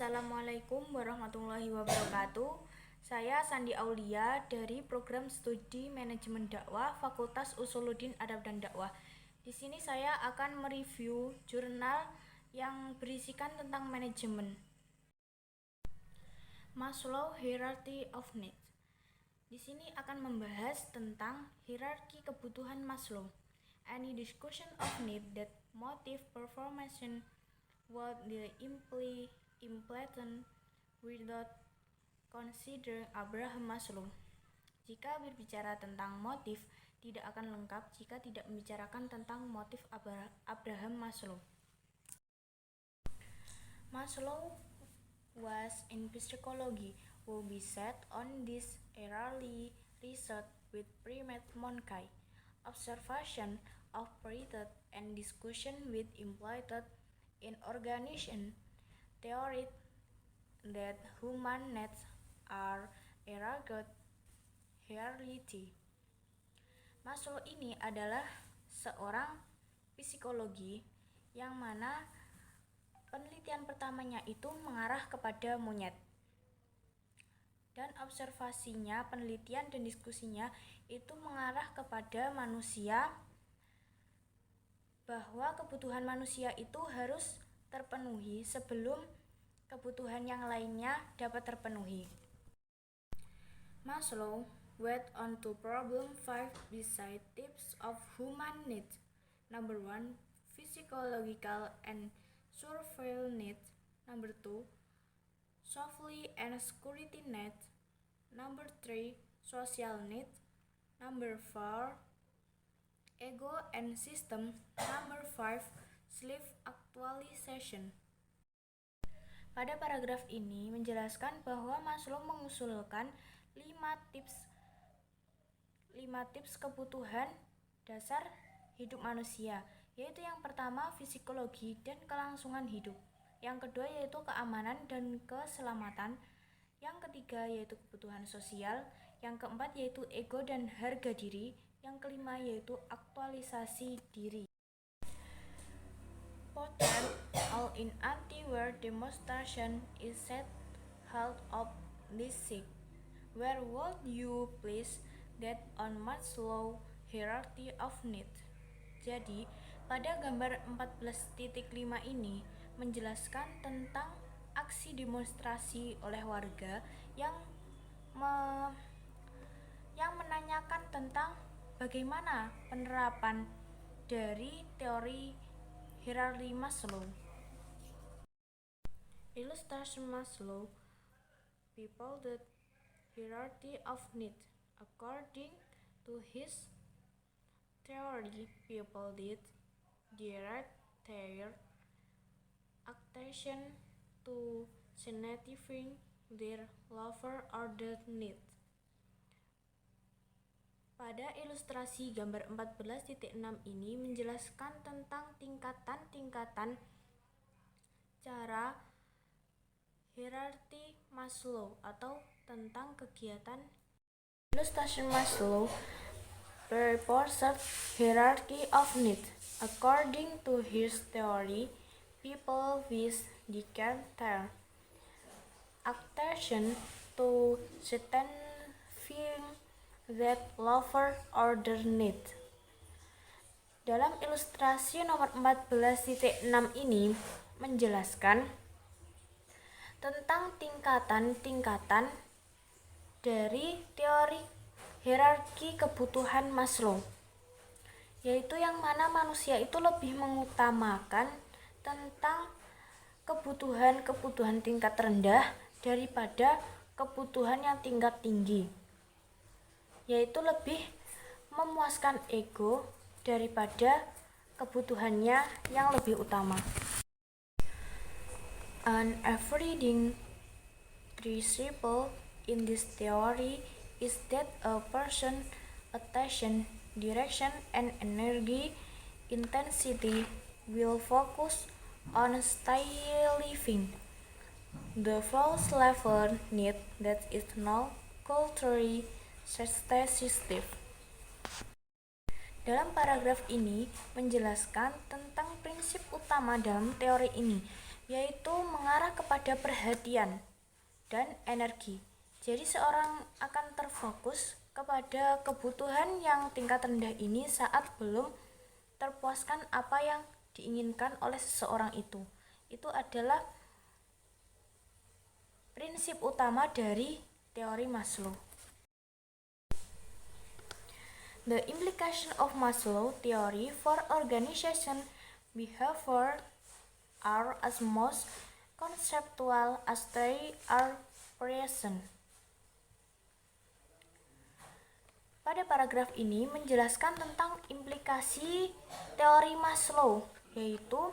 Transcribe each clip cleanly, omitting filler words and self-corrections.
Assalamualaikum warahmatullahi wabarakatuh. Saya Sandi Aulia dari Program Studi Manajemen Dakwah Fakultas Usuluddin Adab dan Dakwah. Di sini saya akan mereview jurnal yang berisikan tentang manajemen. Maslow Hierarchy of Needs. Di sini akan membahas tentang hierarki kebutuhan Maslow. Any discussion of need that motive performance what the implemented without consider Abraham Maslow. Jika berbicara tentang motif, tidak akan lengkap jika tidak membicarakan tentang motif Abraham Maslow. Maslow was in psychology who based on this early research with primate monkey, observation operated and discussion with implemented in organization theory that human needs are aggregate hierarchy. Maslow ini adalah seorang psikologi yang mana penelitian pertamanya itu mengarah kepada monyet. Dan observasinya, penelitian dan diskusinya itu mengarah kepada manusia, bahwa kebutuhan manusia itu harus terpenuhi sebelum kebutuhan yang lainnya dapat terpenuhi. Maslow went on to problem 5 basic types of human needs. Number 1, physiological and survival needs. Number 2, safety and security needs. Number 3, social needs. Number 4, ego and system. Number 5, self-actualization. Pada paragraf ini menjelaskan bahwa Maslow mengusulkan 5 tips kebutuhan dasar hidup manusia, yaitu yang pertama psikologi dan kelangsungan hidup, yang kedua yaitu keamanan dan keselamatan, yang ketiga yaitu kebutuhan sosial, yang keempat yaitu ego dan harga diri, yang kelima yaitu aktualisasi diri. Portrait all in anti-war demonstration is set held of this sick. Where would you place that on Maslow hierarchy of needs? Jadi, pada gambar 14.5 ini menjelaskan tentang aksi demonstrasi oleh warga yang menanyakan tentang bagaimana penerapan dari teori hierarki Maslow. Illustration Maslow people the hierarchy of needs. According to his theory, people did direct their attention to satisfying their lower order needs. Pada ilustrasi gambar 14.6 ini menjelaskan tentang tingkatan-tingkatan cara hierarki Maslow atau tentang kegiatan. Illustration Maslow proposed hierarchy of needs. According to his theory, people with direct their attention to satisfying that lower order need. Dalam ilustrasi nomor 14.6 ini menjelaskan tentang tingkatan-tingkatan dari teori hierarki kebutuhan Maslow, yaitu yang mana manusia itu lebih mengutamakan tentang kebutuhan tingkat rendah daripada kebutuhan yang tingkat tinggi, yaitu lebih memuaskan ego daripada kebutuhannya yang lebih utama. An overriding principle in this theory is that a person's attention, direction, and energy intensity will focus on style living, the first level need that is now culturally sensitive. Dalam paragraf ini menjelaskan tentang prinsip utama dalam teori ini, yaitu mengarah kepada perhatian dan energi. Jadi seorang akan terfokus kepada kebutuhan yang tingkat rendah ini saat belum terpuaskan apa yang diinginkan oleh seseorang itu. Itu adalah prinsip utama dari teori Maslow. The implication of Maslow theory for organization behavior are as most conceptual as they are present. Pada paragraf ini menjelaskan tentang implikasi teori Maslow, yaitu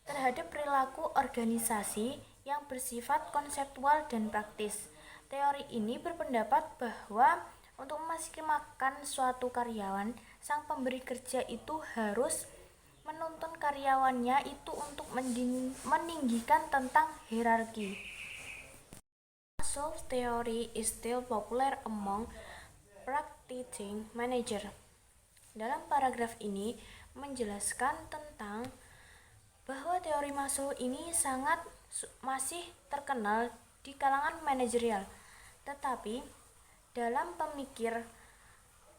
terhadap perilaku organisasi yang bersifat konseptual dan praktis. Teori ini berpendapat bahwa untuk memaksimalkan suatu karyawan, sang pemberi kerja itu harus menuntun karyawannya itu untuk meninggikan tentang hierarki. Maslow's theory is still popular among practicing manager. Dalam paragraf ini menjelaskan tentang bahwa teori Maslow ini masih terkenal di kalangan manajerial, tetapi dalam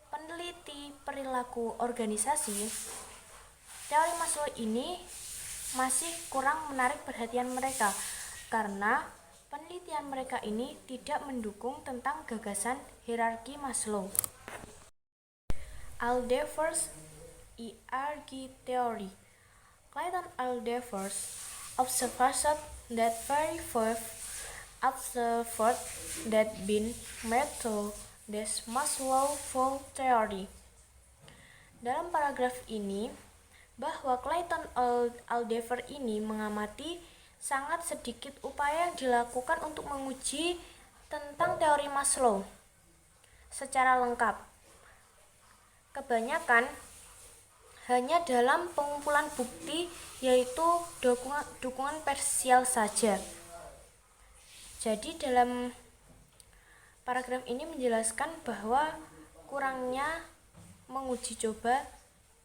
peneliti perilaku organisasi, teori Maslow ini masih kurang menarik perhatian mereka karena penelitian mereka ini tidak mendukung tentang gagasan hierarki Maslow. Alderfer's hierarchy theory. Clayton Alderfer's observation that very few observed that been made to this Maslow full theory. Dalam paragraf ini, bahwa Clayton Alderfer ini mengamati sangat sedikit upaya yang dilakukan untuk menguji tentang teori Maslow secara lengkap. Kebanyakan hanya dalam pengumpulan bukti, yaitu dukungan parsial saja. Jadi dalam paragraf ini menjelaskan bahwa kurangnya menguji coba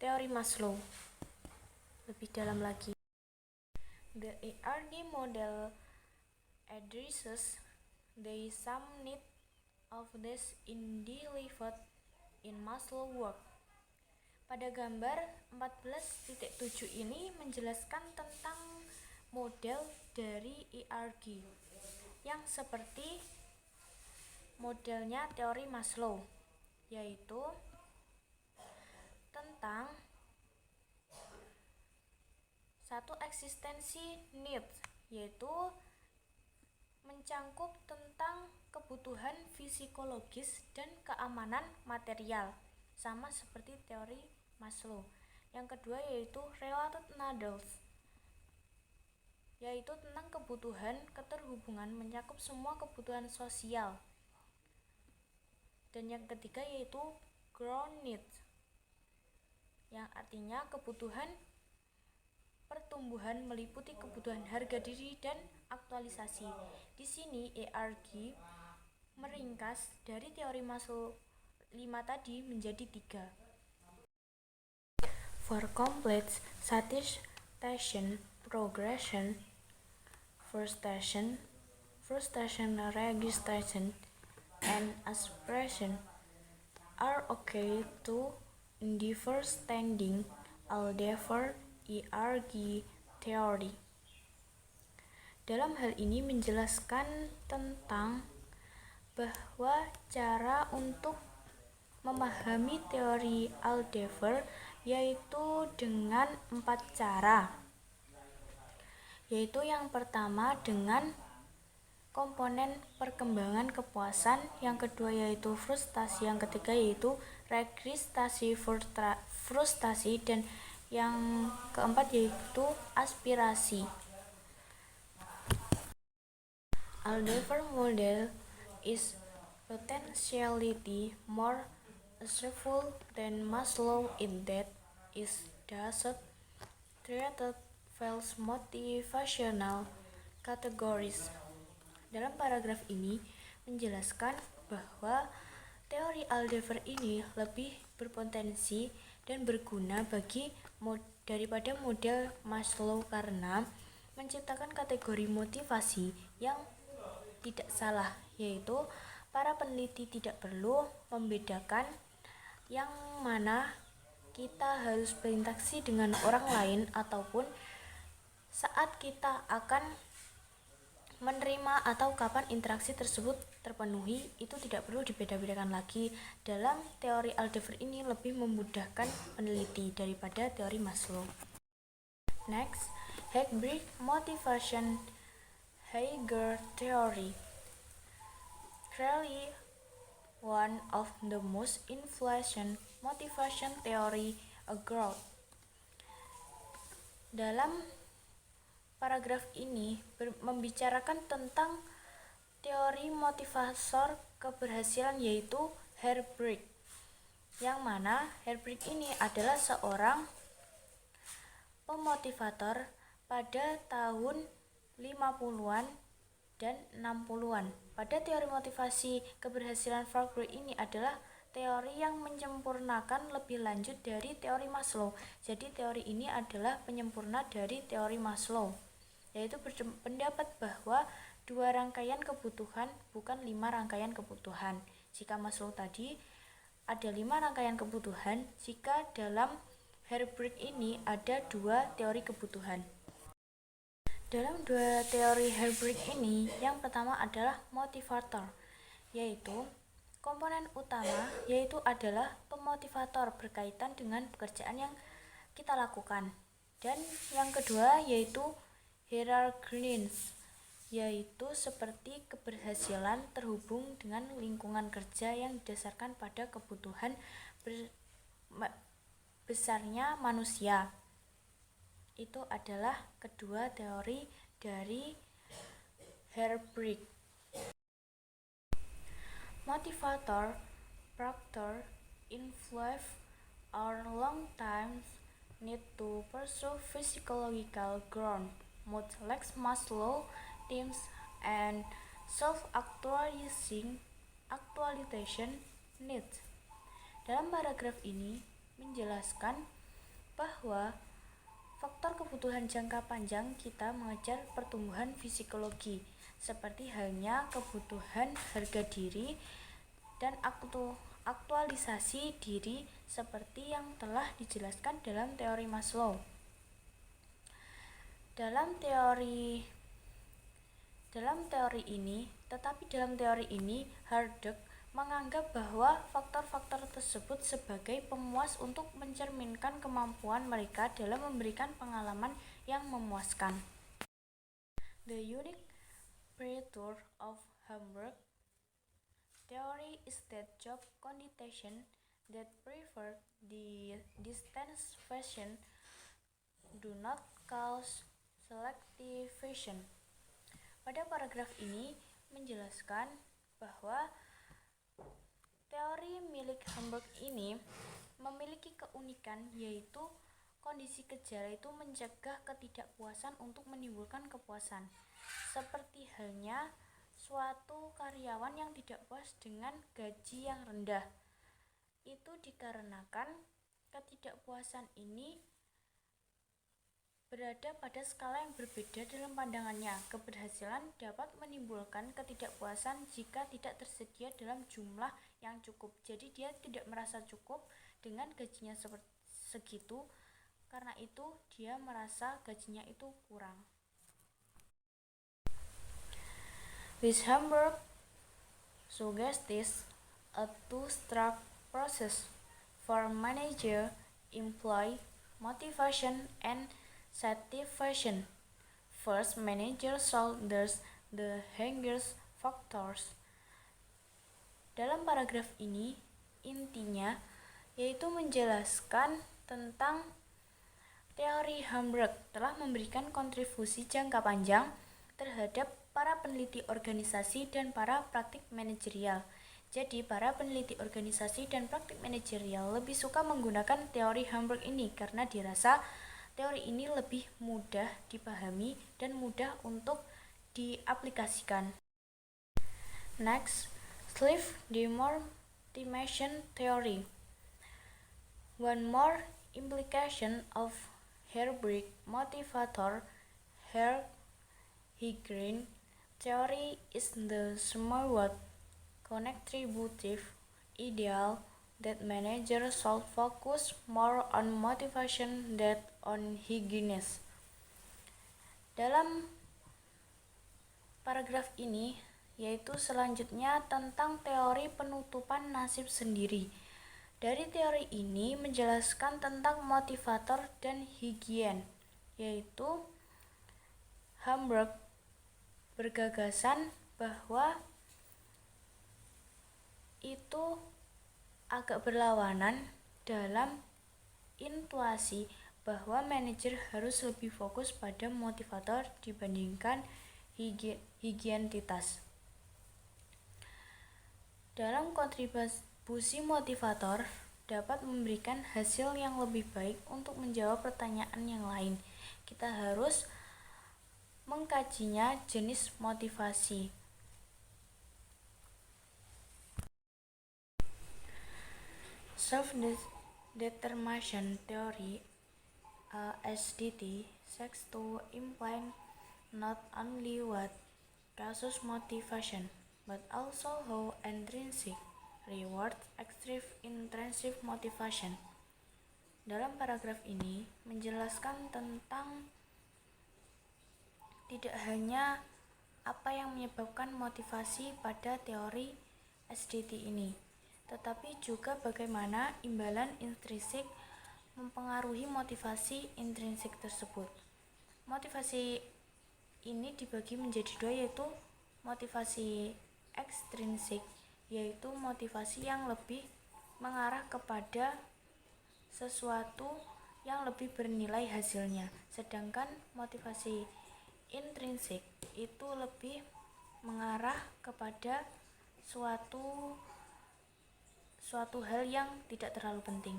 teori Maslow lebih dalam lagi. The hierarchy model addresses the some need of this individual in Maslow work. Pada gambar 14.7 ini menjelaskan tentang model dari hierarchy yang seperti modelnya teori Maslow, yaitu tentang satu eksistensi needs, yaitu mencangkup tentang kebutuhan psikologis dan keamanan material, sama seperti teori Maslow. Yang kedua yaitu related needs, yaitu tentang kebutuhan keterhubungan mencakup semua kebutuhan sosial. Dan yang ketiga yaitu ground needs, yang artinya kebutuhan pertumbuhan meliputi kebutuhan harga diri dan aktualisasi. Di sini hierarchy meringkas dari teori Maslow 5 tadi menjadi 3. For complete satisfaction progression, frustration, registration, and aspiration are okay to endeavor standing Alderfer hierarchy theory. Dalam hal ini menjelaskan tentang bahwa cara untuk memahami teori Alderfer yaitu dengan 4 cara. Yaitu yang pertama dengan komponen perkembangan kepuasan, yang kedua yaitu frustasi, yang ketiga yaitu registrasi frustasi, dan yang keempat yaitu aspirasi. Alderfer model is potentially more useful than Maslow in that it doesn't treat false motivational categories. Dalam paragraf ini menjelaskan bahwa teori Alderfer ini lebih berpotensi dan berguna daripada model Maslow karena menciptakan kategori motivasi yang tidak salah, yaitu para peneliti tidak perlu membedakan yang mana kita harus berinteraksi dengan orang lain ataupun saat kita akan menerima atau kapan interaksi tersebut terpenuhi, itu tidak perlu dibeda-bedakan lagi. Dalam teori Aldebaran ini lebih memudahkan peneliti daripada teori Maslow. Next, Herbrig Motivation Heiger Theory. Clearly one of the most influential motivation theory abroad. Dalam paragraf ini membicarakan tentang teori motivator keberhasilan, yaitu Herbrig, yang mana Herbrig ini adalah seorang pemotivator pada tahun 50-an dan 60-an. Pada teori motivasi keberhasilan Herbrig ini adalah teori yang menyempurnakan lebih lanjut dari teori Maslow. Jadi teori ini adalah penyempurna dari teori Maslow, yaitu berpendapat bahwa 2 rangkaian kebutuhan bukan 5 rangkaian kebutuhan. Jika Maslow tadi ada 5 rangkaian kebutuhan, jika dalam Herbrig ini ada 2 teori kebutuhan. Dalam 2 teori Herbrig ini, yang pertama adalah motivator, yaitu komponen utama yaitu adalah pemotivator berkaitan dengan pekerjaan yang kita lakukan. Dan yang kedua yaitu hierarchies, yaitu seperti keberhasilan terhubung dengan lingkungan kerja yang didasarkan pada kebutuhan besarnya manusia. Itu adalah kedua teori dari Herbrig. Motivator factor influence our long-term need to pursue physiological growth, mood like Maslow themes, and self-actualization needs. Dalam paragraf ini menjelaskan bahwa faktor kebutuhan jangka panjang kita mengejar pertumbuhan psikologi, seperti halnya kebutuhan harga diri dan aktualisasi diri seperti yang telah dijelaskan dalam teori Maslow. Dalam teori ini Herbrig menganggap bahwa faktor-faktor tersebut sebagai pemuas untuk mencerminkan kemampuan mereka dalam memberikan pengalaman yang memuaskan. The unique feature of Herbrig theory is that job conditions that prefer the distance fashion do not cause selectivation. Pada paragraf ini menjelaskan bahwa teori milik Herbrig ini memiliki keunikan, yaitu kondisi gejala itu mencegah ketidakpuasan untuk menimbulkan kepuasan. Seperti halnya suatu karyawan yang tidak puas dengan gaji yang rendah. Itu dikarenakan ketidakpuasan ini berada pada skala yang berbeda dalam pandangannya. Keberhasilan dapat menimbulkan ketidakpuasan jika tidak tersedia dalam jumlah yang cukup. Jadi dia tidak merasa cukup dengan gajinya segitu, karena itu dia merasa gajinya itu kurang. This Herbrig suggests a two-step process for manager employee motivation and satisfaction. First, manager shoulders the Heiger factors. Dalam paragraf ini, intinya yaitu menjelaskan tentang teori Herbrig telah memberikan kontribusi jangka panjang terhadap para peneliti organisasi dan para praktik manajerial. Jadi, para peneliti organisasi dan praktik manajerial lebih suka menggunakan teori Herbrig ini karena dirasa teori ini lebih mudah dipahami dan mudah untuk diaplikasikan. Next, sleep demotivation theory. One more implication of Herbrig motivator Herr-Hegren theory is the somewhat contributive ideal that managers should focus more on motivation than on hygiene. Dalam paragraf ini, yaitu selanjutnya tentang teori penutupan nasib sendiri. Dari teori ini menjelaskan tentang motivator dan higien, yaitu Hamburg bergagasan bahwa itu agak berlawanan dalam intuisi bahwa manajer harus lebih fokus pada motivator dibandingkan higienitas. Dalam kontribusi motivator dapat memberikan hasil yang lebih baik untuk menjawab pertanyaan yang lain. Kita harus mengkajinya jenis motivasi. Self-determination theory (SDT) seeks to imply not only what causes motivation, but also how intrinsic rewards extract intrinsic motivation. Dalam paragraf ini menjelaskan tentang tidak hanya apa yang menyebabkan motivasi pada teori SDT ini, tetapi juga bagaimana imbalan intrinsik mempengaruhi motivasi intrinsik tersebut. Motivasi ini dibagi menjadi dua, yaitu motivasi ekstrinsik, yaitu motivasi yang lebih mengarah kepada sesuatu yang lebih bernilai hasilnya, sedangkan motivasi intrinsik itu lebih mengarah kepada suatu hal yang tidak terlalu penting.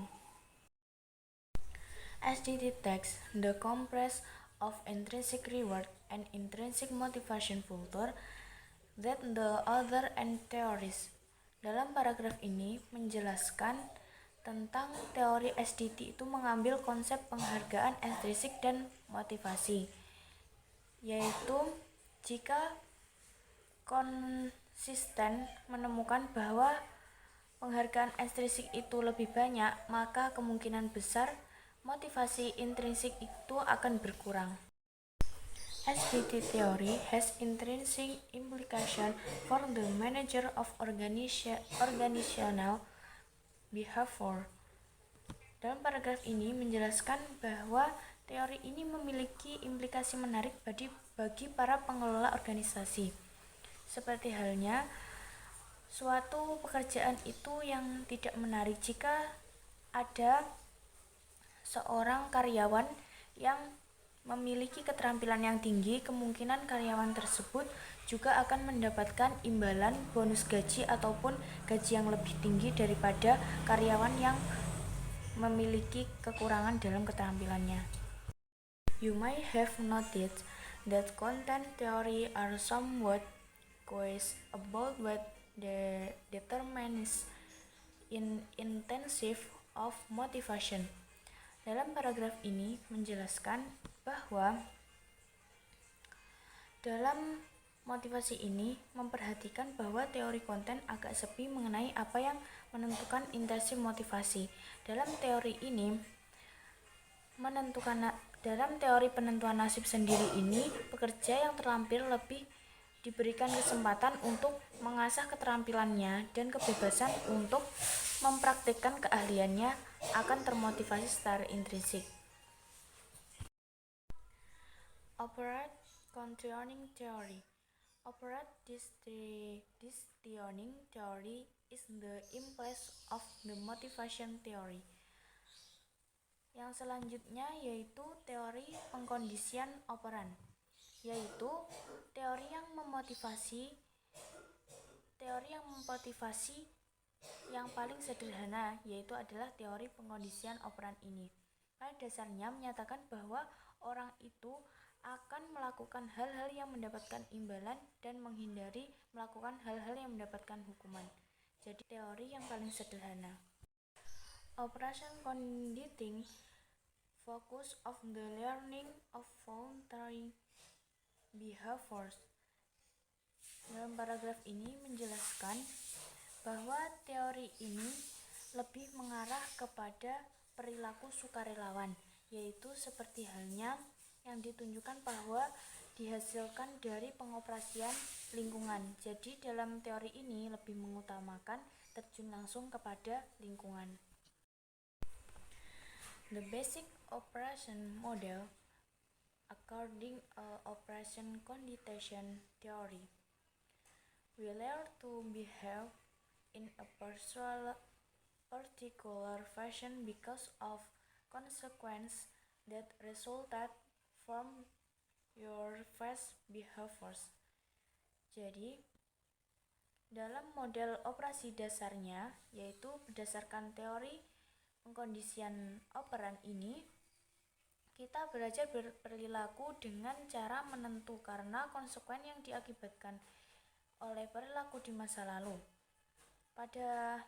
SDT takes the compress of intrinsic reward and intrinsic motivation further than the other and theories. Dalam paragraf ini menjelaskan tentang teori SDT itu mengambil konsep penghargaan intrinsik dan motivasi, yaitu jika konsisten menemukan bahwa penghargaan ekstrinsik itu lebih banyak, maka kemungkinan besar motivasi intrinsik itu akan berkurang. SDT theory has intrinsic implication for the manager of organizational behavior. Dalam paragraf ini menjelaskan bahwa teori ini memiliki implikasi menarik bagi para pengelola organisasi. Seperti halnya suatu pekerjaan itu yang tidak menarik jika ada seorang karyawan yang memiliki keterampilan yang tinggi, kemungkinan karyawan tersebut juga akan mendapatkan imbalan bonus gaji ataupun gaji yang lebih tinggi daripada karyawan yang memiliki kekurangan dalam keterampilannya. You may have noticed that content theory are somewhat quiz about what determines intensive of motivation. Dalam paragraf ini menjelaskan bahwa dalam motivasi ini memperhatikan bahwa teori konten agak sepi mengenai apa yang menentukan intensi motivasi. Dalam teori penentuan nasib sendiri ini, pekerja yang terlampir lebih diberikan kesempatan untuk mengasah keterampilannya dan kebebasan untuk mempraktikkan keahliannya akan termotivasi secara intrinsik. Operant conditioning theory. Operant conditioning theory is the impulse of the motivation theory. Yang selanjutnya yaitu teori pengkondisian operan, yaitu teori yang memotivasi yang paling sederhana, yaitu adalah teori pengkondisian operan ini. Pada dasarnya menyatakan bahwa orang itu akan melakukan hal-hal yang mendapatkan imbalan dan menghindari melakukan hal-hal yang mendapatkan hukuman. Jadi teori yang paling sederhana. Operation conditioning focus of the learning of voluntary behaviors. Dalam paragraf ini menjelaskan bahwa teori ini lebih mengarah kepada perilaku sukarelawan, yaitu seperti halnya yang ditunjukkan bahwa dihasilkan dari pengoperasian lingkungan. Jadi dalam teori ini lebih mengutamakan terjun langsung kepada lingkungan. The basic operation model according operation condition theory. We learn to behave in a particular fashion because of consequences that resulted from your past behaviors. Jadi, dalam model operasi dasarnya, yaitu berdasarkan teori pengkondisian operan ini, kita belajar berperilaku dengan cara menentu karena konsekuen yang diakibatkan oleh perilaku di masa lalu. Pada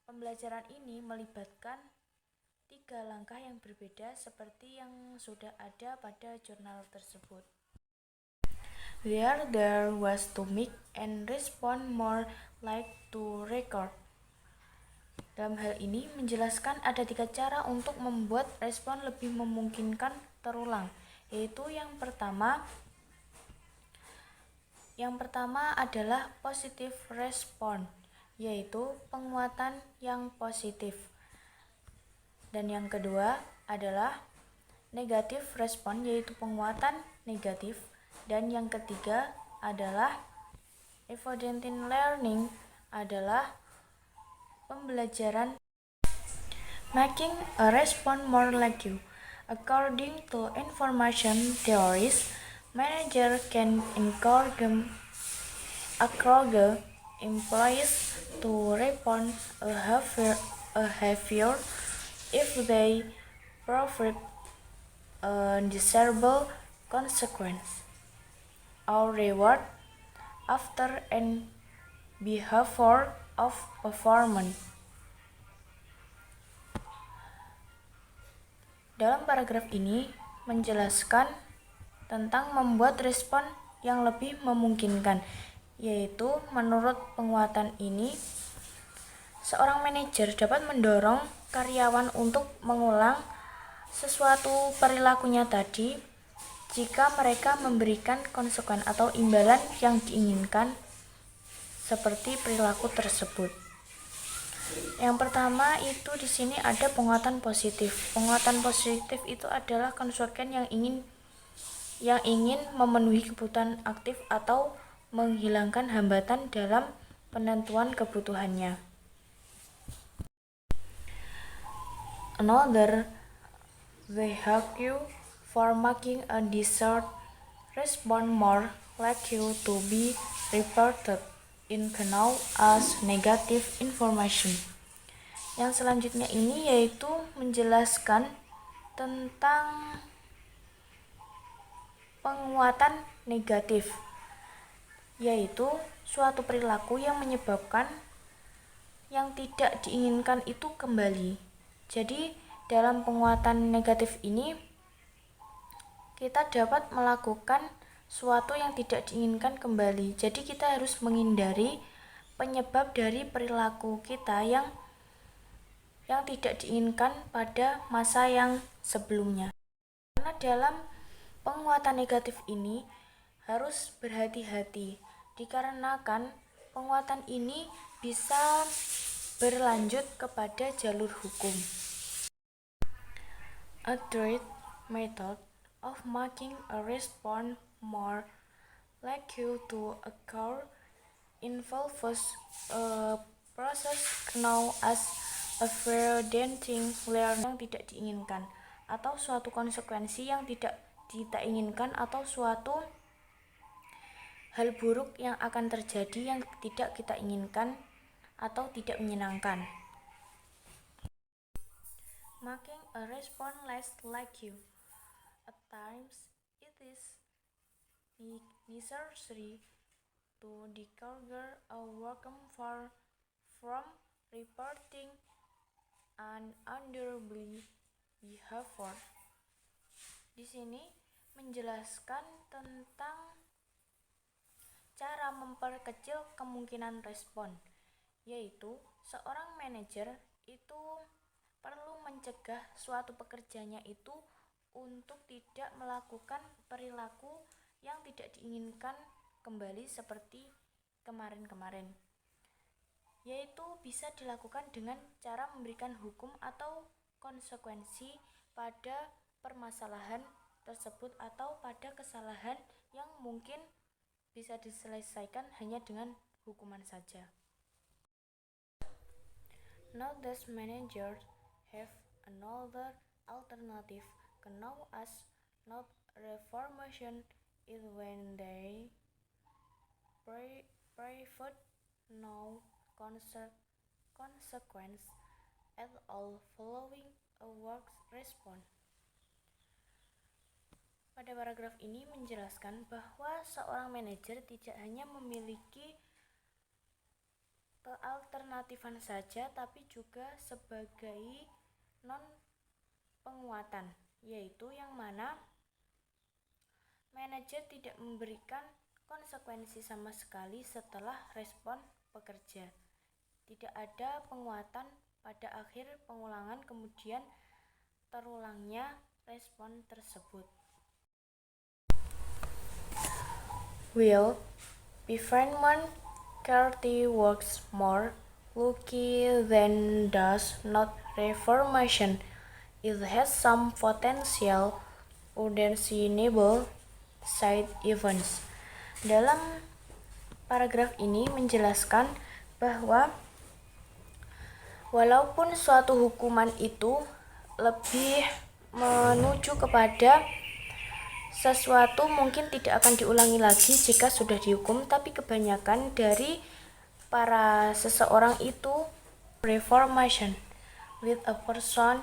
pembelajaran ini melibatkan 3 langkah yang berbeda seperti yang sudah ada pada jurnal tersebut. There was to make and respond more like to record. Dalam hal ini menjelaskan ada 3 cara untuk membuat respon lebih memungkinkan terulang, yaitu yang pertama adalah positive response, yaitu penguatan yang positif. Dan yang kedua adalah negative response, yaitu penguatan negatif. Dan yang ketiga adalah evident learning, adalah pembelajaran making a response more like you. According to information theories, manager can encourage employees to respond a behavior if they provide a desirable consequence or reward after an behavior of performance. Dalam paragraf ini menjelaskan tentang membuat respon yang lebih memungkinkan, yaitu menurut penguatan ini, seorang manajer dapat mendorong karyawan untuk mengulang sesuatu perilakunya tadi jika mereka memberikan konsekuen atau imbalan yang diinginkan seperti perilaku tersebut. Yang pertama itu di sini ada penguatan positif. Penguatan positif itu adalah konsekuen yang ingin memenuhi kebutuhan aktif atau menghilangkan hambatan dalam penentuan kebutuhannya. Another vehicle for making a desired response more likely to be reported in known as negative information. Yang selanjutnya ini yaitu menjelaskan tentang penguatan negatif, yaitu suatu perilaku yang menyebabkan yang tidak diinginkan itu kembali. Jadi dalam penguatan negatif ini kita dapat melakukan suatu yang tidak diinginkan kembali. Jadi kita harus menghindari penyebab dari perilaku kita yang tidak diinginkan pada masa yang sebelumnya. Karena dalam penguatan negatif ini harus berhati-hati, dikarenakan penguatan ini bisa berlanjut kepada jalur hukum. A third method of making a response more likely to occur involves a process known as evidencing learning yang tidak diinginkan, atau suatu konsekuensi yang tidak kita inginkan, atau suatu hal buruk yang akan terjadi yang tidak kita inginkan atau tidak menyenangkan. Making a response less like you. At times, it is necessary to discourage a worker from reporting an undesirable behavior. Di sini menjelaskan tentang cara memperkecil kemungkinan respon, yaitu seorang manajer itu perlu mencegah suatu pekerjanya itu untuk tidak melakukan perilaku yang tidak diinginkan kembali seperti kemarin-kemarin, yaitu bisa dilakukan dengan cara memberikan hukum atau konsekuensi pada permasalahan tersebut atau pada kesalahan yang mungkin bisa diselesaikan hanya dengan hukuman saja. Note that managers have another alternative known as not reformation is when they prefer no consequence at all following a work response. Pada paragraf ini menjelaskan bahwa seorang manajer tidak hanya memiliki kealternatifan saja, tapi juga sebagai non-penguatan, yaitu yang mana manajer tidak memberikan konsekuensi sama sekali setelah respon pekerja. Tidak ada penguatan pada akhir pengulangan kemudian terulangnya respon tersebut. Will Befriendment Carty works more lucky than does not reformation. It has some potential undesirable side events. Dalam paragraf ini menjelaskan bahwa walaupun suatu hukuman itu lebih menuju kepada sesuatu mungkin tidak akan diulangi lagi jika sudah dihukum, tapi kebanyakan dari para seseorang itu reformation with a person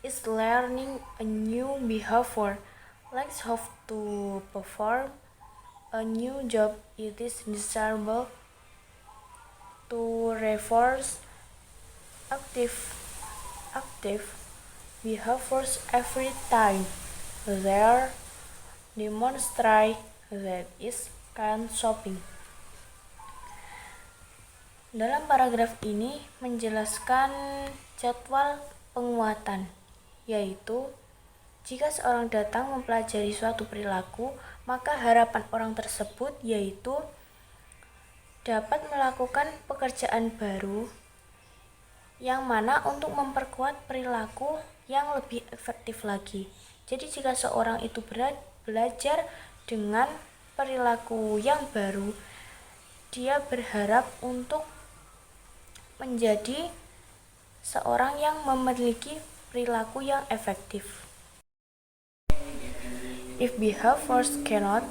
is learning a new behavior, like how to perform a new job. It is desirable to reinforce active behaviors every time there demonstrate that is can shopping. Dalam paragraf ini menjelaskan jadwal penguatan, yaitu jika seorang datang mempelajari suatu perilaku, maka harapan orang tersebut yaitu dapat melakukan pekerjaan baru yang mana untuk memperkuat perilaku yang lebih efektif lagi. Jadi jika seorang itu belajar dengan perilaku yang baru, dia berharap untuk menjadi seorang yang memiliki perilaku yang efektif. If behaviors cannot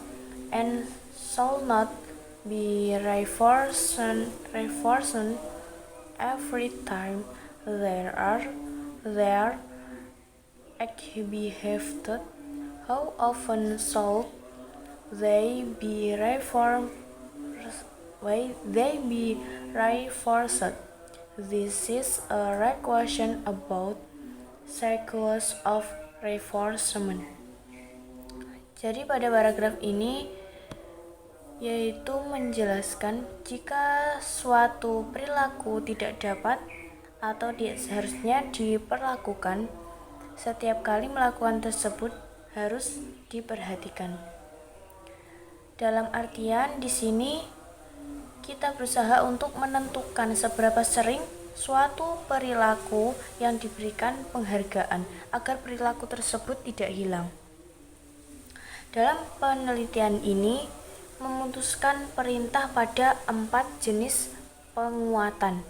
and shall not be reinforced every time there behaved, how often shall they be reinforced? This is a question about cycles of reinforcement. Jadi pada paragraf ini yaitu menjelaskan jika suatu perilaku tidak dapat atau seharusnya diperlakukan, setiap kali melakukan tersebut harus diperhatikan. Dalam artian di sini kita berusaha untuk menentukan seberapa sering suatu perilaku yang diberikan penghargaan agar perilaku tersebut tidak hilang. Dalam penelitian ini memutuskan perintah pada 4 jenis penguatan.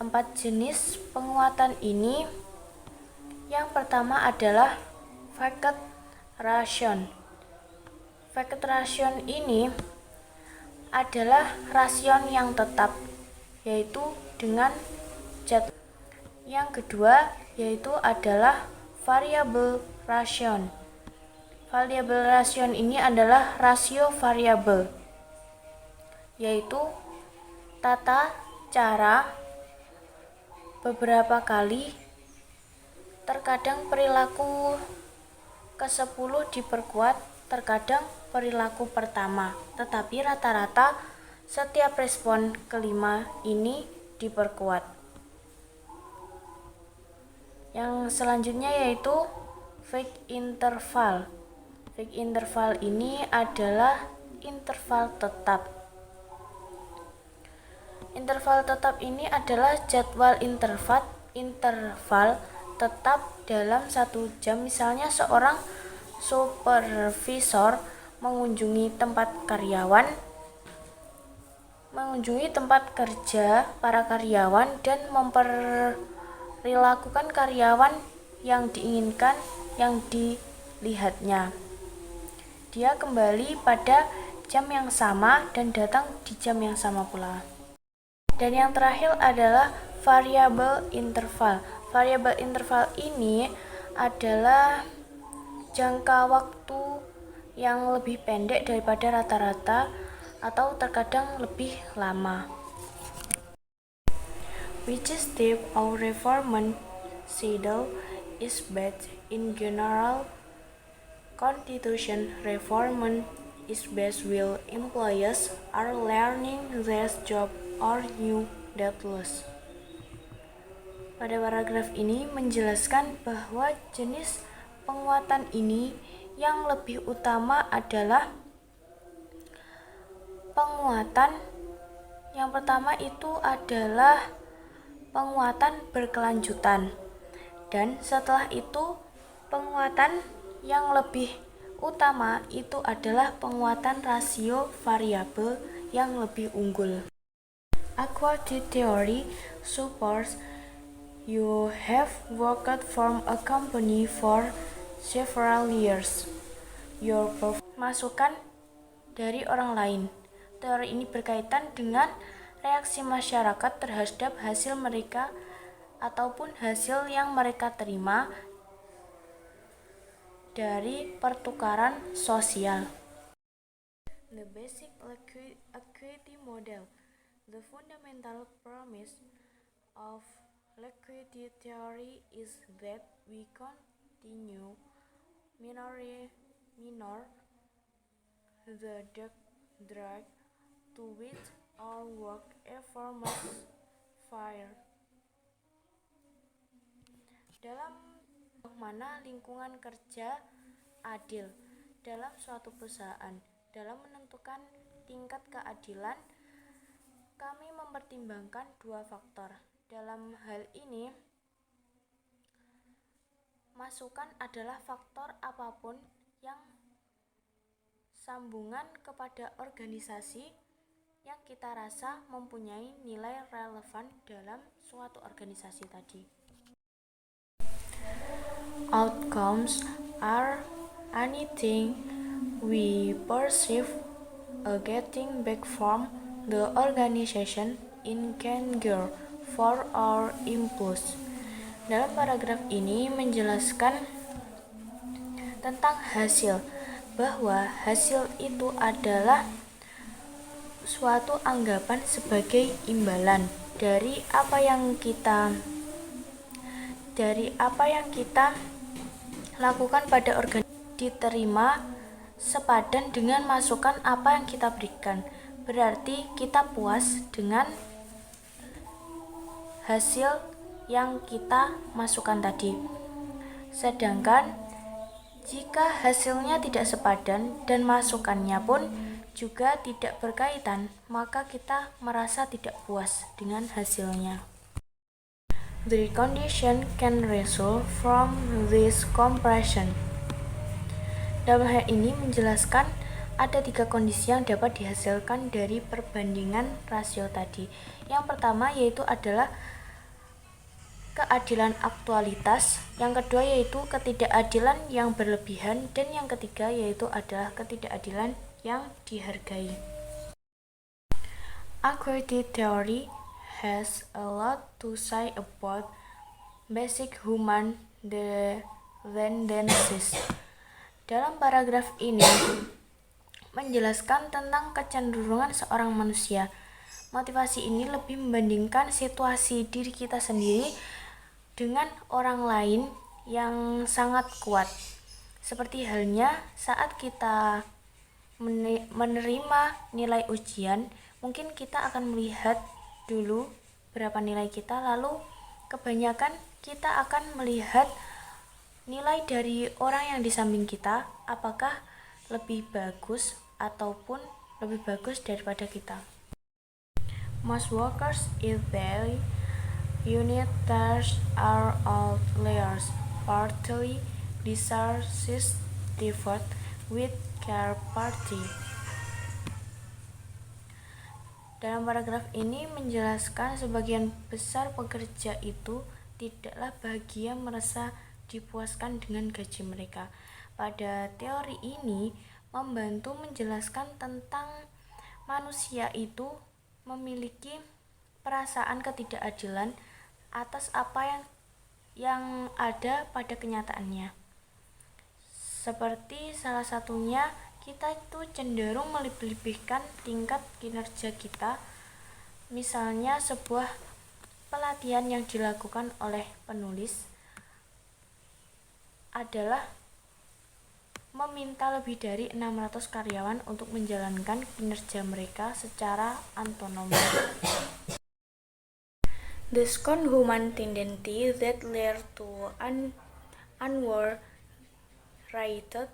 4 jenis penguatan ini, yang pertama adalah fact ration. Fact ration ini adalah rasion yang tetap, yaitu dengan jadwal. Yang kedua yaitu adalah variable ration. Variable ration ini adalah rasio variabel, yaitu tata cara beberapa kali, terkadang perilaku ke-10 diperkuat terkadang perilaku pertama, tetapi rata-rata setiap respon kelima ini diperkuat. Yang selanjutnya yaitu fixed interval. Fixed interval ini adalah interval tetap. Interval tetap ini adalah jadwal interval tetap dalam 1 jam. Misalnya seorang supervisor mengunjungi tempat kerja para karyawan dan memperlakukan karyawan yang diinginkan yang dilihatnya. Dia kembali pada jam yang sama dan datang di jam yang sama pula. Dan yang terakhir adalah variable interval. Variable interval ini adalah jangka waktu yang lebih pendek daripada rata-rata atau terkadang lebih lama. Which step of reform schedule is best in general? Constitution reform is best while employees are learning their job or new skills. Pada paragraf ini menjelaskan bahwa jenis penguatan ini yang lebih utama adalah penguatan yang pertama itu adalah penguatan berkelanjutan, dan setelah itu penguatan yang lebih utama itu adalah penguatan rasio variabel yang lebih unggul. Equity theory supports you have worked for a company for several years. Your masukan dari orang lain. Teori ini berkaitan dengan reaksi masyarakat terhadap hasil mereka ataupun hasil yang mereka terima dari pertukaran sosial. The basic equity model. The fundamental premise of equity theory is that we continue minor the drag to which our work effort must fire. Dalam mana lingkungan kerja adil dalam suatu perusahaan, dalam menentukan tingkat keadilan, kami mempertimbangkan 2 faktor. Dalam hal ini, masukan adalah faktor apapun yang sambungan kepada organisasi yang kita rasa mempunyai nilai relevan dalam suatu organisasi tadi. Outcomes are anything we perceive a getting back from the organization in exchange for our impulse. Dalam paragraf ini menjelaskan tentang hasil, bahwa hasil itu adalah suatu anggapan sebagai imbalan dari apa yang kita lakukan pada organisasi, diterima sepadan dengan masukan apa yang kita berikan. Berarti kita puas dengan hasil yang kita masukkan tadi. Sedangkan jika hasilnya tidak sepadan dan masukannya pun juga tidak berkaitan, maka kita merasa tidak puas dengan hasilnya. The condition can result from this comparison. Dalam hal ini menjelaskan ada 3 kondisi yang dapat dihasilkan dari perbandingan rasio tadi. Yang pertama yaitu adalah keadilan aktualitas, yang kedua yaitu ketidakadilan yang berlebihan, dan yang ketiga yaitu adalah ketidakadilan yang dihargai. Equity theory has a lot to say about basic human tendencies. Dalam paragraf ini menjelaskan tentang kecenderungan seorang manusia. Motivasi ini lebih membandingkan situasi diri kita sendiri dengan orang lain yang sangat kuat. Seperti halnya saat kita menerima nilai ujian, mungkin kita akan melihat dulu berapa nilai kita, lalu kebanyakan kita akan melihat nilai dari orang yang di samping kita, apakah lebih bagus ataupun lebih bagus daripada kita. Most workers in their unit tasks are outliers, partly dissatisfied with care party. Dalam paragraf ini menjelaskan sebagian besar pekerja itu tidaklah bahagia merasa dipuaskan dengan gaji mereka. Pada teori ini membantu menjelaskan tentang manusia itu memiliki perasaan ketidakadilan atas apa yang ada pada kenyataannya. Seperti salah satunya, kita itu cenderung melebih-lebihkan tingkat kinerja kita. Misalnya sebuah pelatihan yang dilakukan oleh penulis adalah meminta lebih dari 600 karyawan untuk menjalankan kinerja mereka secara autonom. The second human tendency that led to unwarranted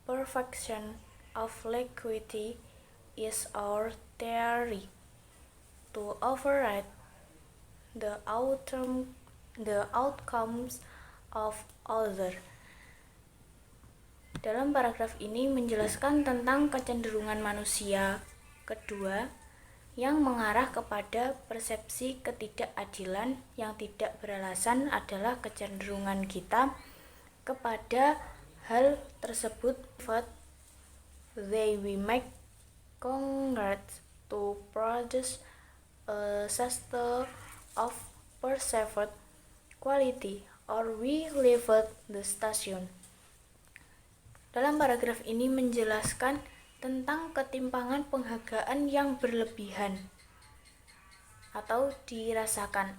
perfection of liquidity is our theory to override the outcomes of others. Dalam paragraf ini menjelaskan tentang kecenderungan manusia kedua yang mengarah kepada persepsi ketidakadilan yang tidak beralasan adalah kecenderungan kita kepada hal tersebut. We make congrats to produce a system of perceived quality or we leave the station. Dalam paragraf ini menjelaskan tentang ketimpangan penghargaan yang berlebihan atau dirasakan.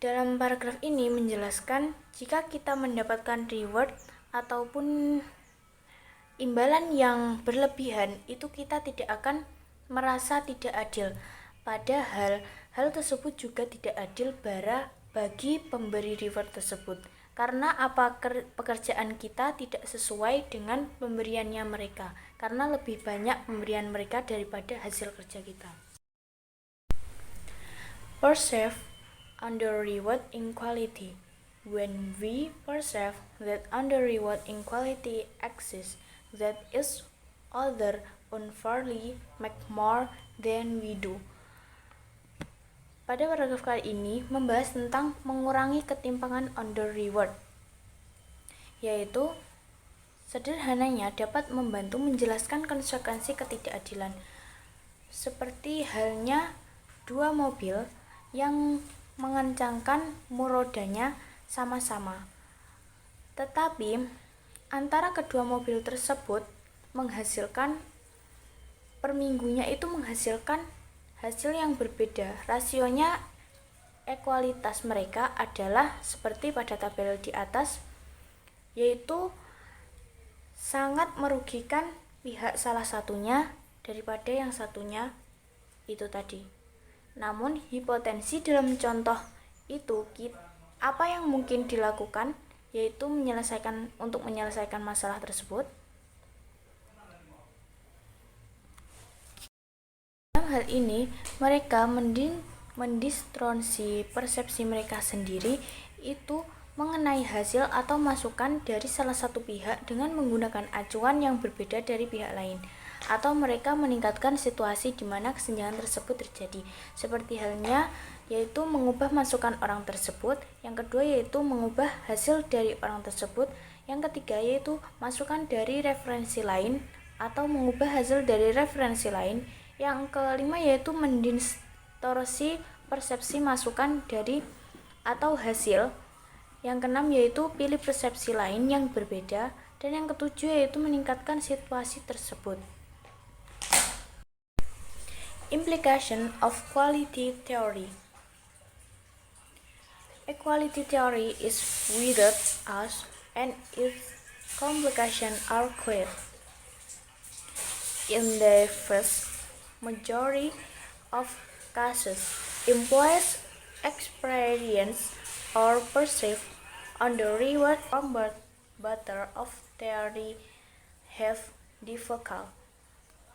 Dalam paragraf ini menjelaskan jika kita mendapatkan reward ataupun imbalan yang berlebihan, itu kita tidak akan merasa tidak adil. Padahal hal tersebut juga tidak adil bagi pemberi reward tersebut. Karena pekerjaan kita tidak sesuai dengan pemberiannya mereka, karena lebih banyak pemberian mereka daripada hasil kerja kita. Perceive under reward inequality. When we perceive that under reward inequality exists, that is other unfairly make more than we do. Pada paragraf kali ini membahas tentang mengurangi ketimpangan under reward, yaitu sederhananya dapat membantu menjelaskan konsekuensi ketidakadilan. Seperti halnya dua mobil yang mengencangkan rodanya sama-sama, tetapi antara kedua mobil tersebut menghasilkan per minggunya itu menghasilkan hasil yang berbeda. Rasionya ekualitas mereka adalah seperti pada tabel di atas, yaitu sangat merugikan pihak salah satunya daripada yang satunya itu tadi. Namun hipotensi dalam contoh itu apa yang mungkin dilakukan, yaitu untuk menyelesaikan masalah tersebut. Dalam hal ini, mereka mendistorsi persepsi mereka sendiri itu mengenai hasil atau masukan dari salah satu pihak dengan menggunakan acuan yang berbeda dari pihak lain, atau mereka meningkatkan situasi di mana kesenjangan tersebut terjadi. Seperti halnya yaitu mengubah masukan orang tersebut, yang kedua yaitu mengubah hasil dari orang tersebut, yang ketiga yaitu masukan dari referensi lain atau mengubah hasil dari referensi lain, yang kelima yaitu mendistorsi persepsi masukan dari atau hasil, yang keenam yaitu pilih persepsi lain yang berbeda, dan yang ketujuh yaitu meningkatkan situasi tersebut. Implication of quality theory. Equality theory is without us and its complications are clear. In the vast majority of cases, employees experience or perceive on the reward from better of theory have difficult,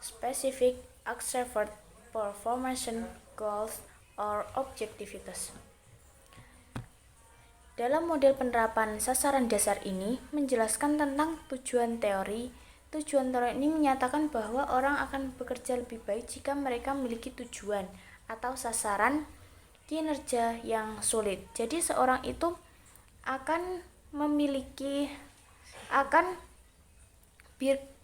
specific, observed performance goals or objectivities. Dalam model penerapan sasaran dasar ini menjelaskan tentang tujuan teori. Tujuan teori ini menyatakan bahwa orang akan bekerja lebih baik jika mereka memiliki tujuan atau sasaran kinerja yang sulit. Jadi seorang itu akan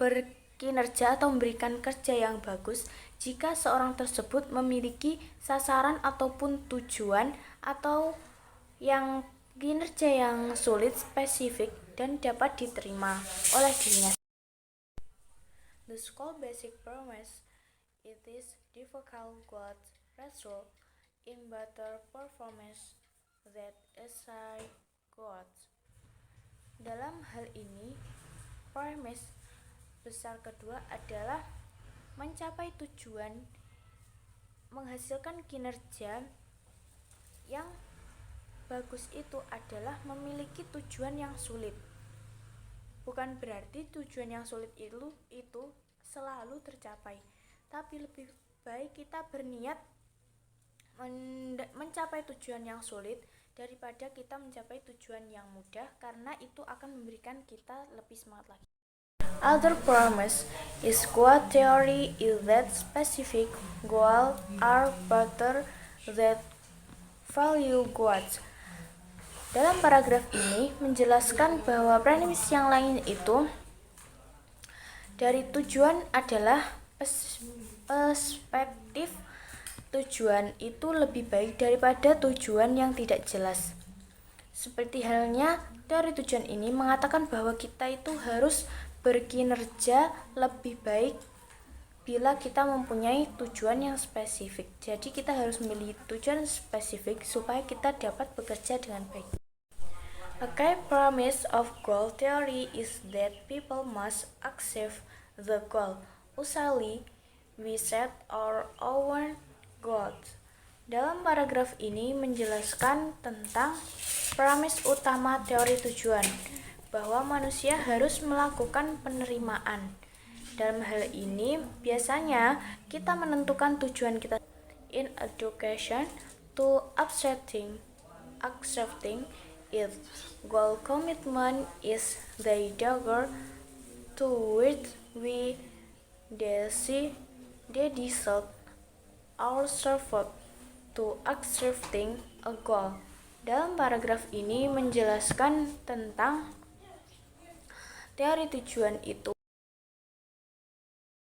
berkinerja atau memberikan kerja yang bagus jika seorang tersebut memiliki sasaran ataupun tujuan atau yang kinerja yang sulit, spesifik, dan dapat diterima oleh dirinya. The school basic premise it is difficult goals result in better performance that assign goals. Dalam hal ini, premise besar kedua adalah mencapai tujuan menghasilkan kinerja yang bagus itu adalah memiliki tujuan yang sulit. Bukan berarti tujuan yang sulit itu selalu tercapai, tapi lebih baik kita berniat mencapai tujuan yang sulit daripada kita mencapai tujuan yang mudah, karena itu akan memberikan kita lebih semangat lagi. Other premise is goal theory is that specific goals are better than value goals. Dalam paragraf ini menjelaskan bahwa premis yang lain itu dari tujuan adalah perspektif tujuan itu lebih baik daripada tujuan yang tidak jelas. Seperti halnya dari tujuan ini mengatakan bahwa kita itu harus berkinerja lebih baik bila kita mempunyai tujuan yang spesifik. Jadi kita harus memilih tujuan spesifik supaya kita dapat bekerja dengan baik. A key premise of goal theory is that people must achieve the goal. Usually, we set our own goals. Dalam paragraf ini menjelaskan tentang premis utama teori tujuan, bahwa manusia harus melakukan penerimaan. Dalam hal ini, biasanya kita menentukan tujuan kita in education to accepting its goal. Commitment is the dagger to which we dedicate ourselves to achieving a goal. Dalam paragraf ini menjelaskan tentang teori tujuan itu